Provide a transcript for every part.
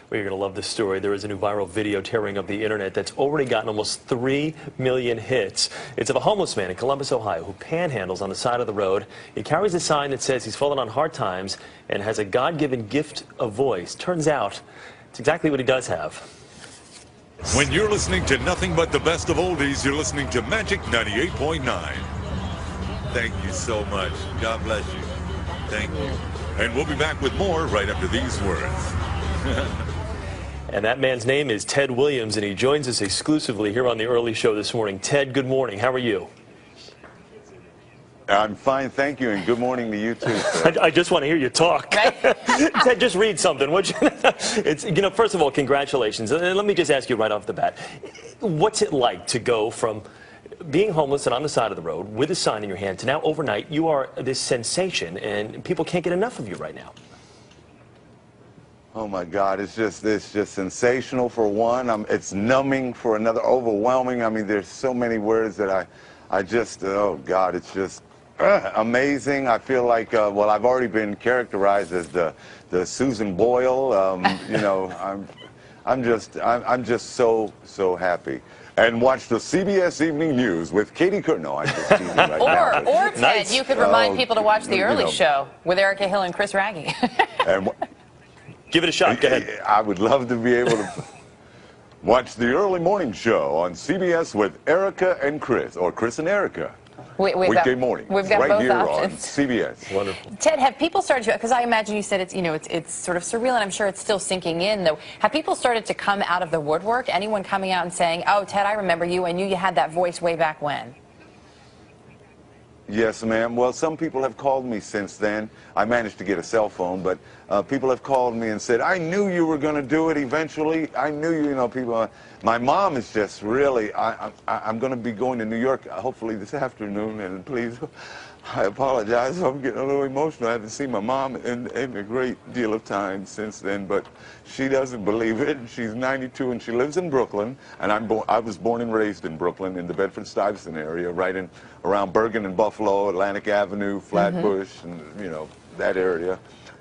Well, you're going to love this story. There is a new viral video tearing up the internet that's already gotten almost 3 million hits. It's of a homeless man in Columbus, Ohio, who panhandles on the side of the road. He carries a sign that says he's fallen on hard times and has a God-given gift of voice. Turns out it's exactly what he does have. When you're listening to nothing but the best of oldies, you're listening to Magic 98.9. Thank you so much. God bless you. Thank you. And we'll be back with more right after these words. And that man's name is Ted Williams, and he joins us exclusively here on the early show this morning. Ted, good morning. How are you? I'm fine, thank you, and good morning to you too, sir. I just want to hear you talk. Ted, just read something, would you? First of all, congratulations. Let me just ask you right off the bat, what's it like to go from being homeless and on the side of the road with a sign in your hand to now overnight you are this sensation and people can't get enough of you right now? Oh my God, it's just sensational for one. It's numbing for another, overwhelming. I mean, there's so many words that I just, oh God, it's just amazing. I feel like, well, I've already been characterized as the Susan Boyle. I'm just so happy. And watch the CBS Evening News with Katie Curtin. No, I'm just teasing right now. Or Ted, nice. You could remind people to watch the early show with Erica Hill and Chris Raggi. Give it a shot. Go ahead. I would love to be able to watch the early morning show on CBS with Erica and Chris, or Chris and Erica. Weekday morning. We've got right both here options. On CBS. Wonderful. Ted, have people started to, because I imagine you said it's sort of surreal, and I'm sure it's still sinking in, though. Have people started to come out of the woodwork? Anyone coming out and saying, oh, Ted, I remember you. I knew you had that voice way back when. Yes, ma'am. Well, some people have called me since then. I managed to get a cell phone, but people have called me and said, I knew you were going to do it eventually. I knew you, people. My mom is just really, I'm going to be going to New York hopefully this afternoon, and please, I apologize. I'm getting a little emotional. I haven't seen my mom in a great deal of time since then, but she doesn't believe it. She's 92 and she lives in Brooklyn, and I was born and raised in Brooklyn in the Bedford-Stuyvesant area, right in around Bergen and Buffalo, Atlantic Avenue, Flatbush, and that area.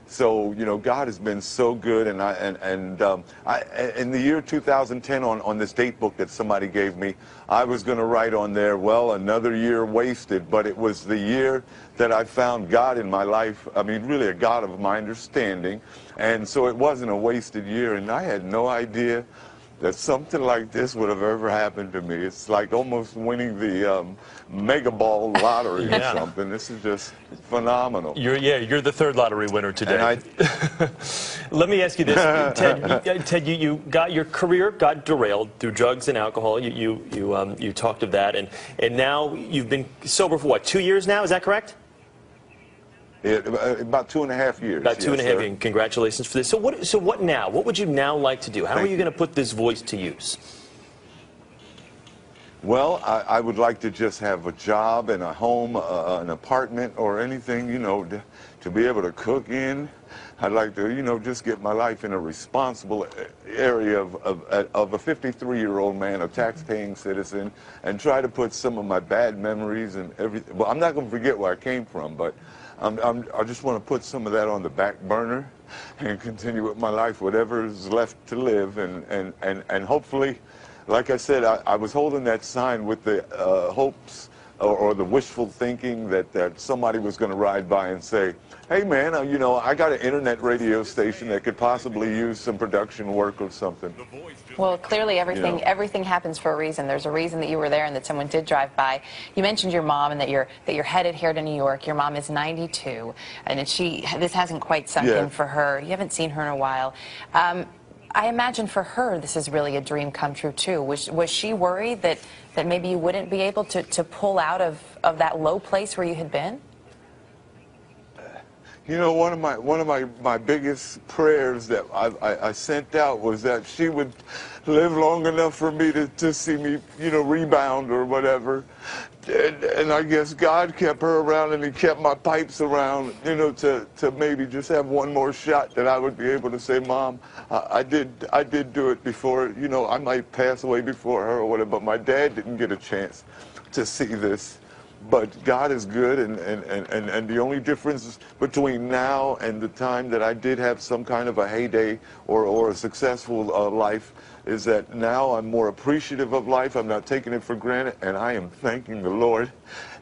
So God has been so good, and in the year 2010 on this date book that somebody gave me, I was going to write on there, well, another year wasted, but it was the year that I found God in my life. I mean, really a God of my understanding, and so it wasn't a wasted year, and I had no idea that something like this would have ever happened to me. It's like almost winning the mega ball lottery or something. This is just phenomenal. You're the third lottery winner today. Let me ask you this, Ted. You got your career got derailed through drugs and alcohol. You talked of that, and now you've been sober for what, 2 years now? Is that correct? About 2.5 years. About 2.5 years, and congratulations for this. So what now? What would you now like to do? How are you going to put this voice to use? Well, I would like to just have a job and a home, an apartment, or anything, to be able to cook in. I'd like to, just get my life in a responsible area of a 53-year-old man, a tax-paying citizen, and try to put some of my bad memories and everything. Well, I'm not going to forget where I came from, but I just want to put some of that on the back burner and continue with my life, whatever is left to live, and hopefully, like I said, I was holding that sign with the hopes or the wishful thinking that somebody was going to ride by and say, hey man, I got an internet radio station that could possibly use some production work or something. Well, clearly everything happens for a reason. There's a reason that you were there and that someone did drive by. You mentioned your mom and that you're headed here to New York. Your mom is 92, and this hasn't quite sunk in for her. You haven't seen her in a while. I imagine for her this is really a dream come true too. Was she worried that maybe you wouldn't be able to pull out of that low place where you had been? One of my biggest prayers that I sent out was that she would live long enough for me to see me, rebound or whatever. And I guess God kept her around, and He kept my pipes around, to maybe just have one more shot that I would be able to say, Mom, I did do it before. I might pass away before her or whatever, but my dad didn't get a chance to see this. But God is good, and the only difference between now and the time that I did have some kind of a heyday or a successful life is that now I'm more appreciative of life. I'm not taking it for granted, and I am thanking the Lord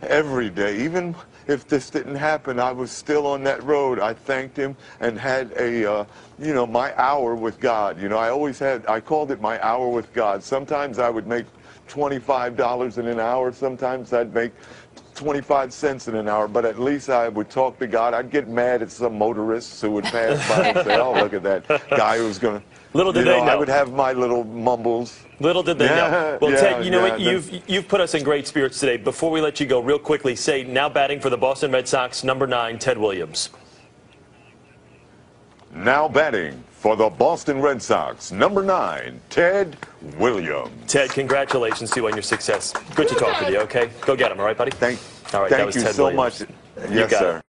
every day. Even if this didn't happen, I was still on that road. I thanked Him and had a, you know, my hour with God. You know, I called it my hour with God. Sometimes I would make $25 in an hour. Sometimes I'd make 25 cents in an hour, but at least I would talk to God. I'd get mad at some motorists who would pass by and say, oh, look at that guy who's going to, little did they know. I would have my little mumbles. Little did they know. Well, Ted, you know what? You've put us in great spirits today. Before we let you go, real quickly, say, now batting for the Boston Red Sox, number 9, Ted Williams. Now batting for the Boston Red Sox, number 9, Ted Williams. Ted, congratulations to you on your success. Good to talk with you, okay? Go get him, all right, buddy? Thank all right, that you was Ted so Williams. much. Yes, sir.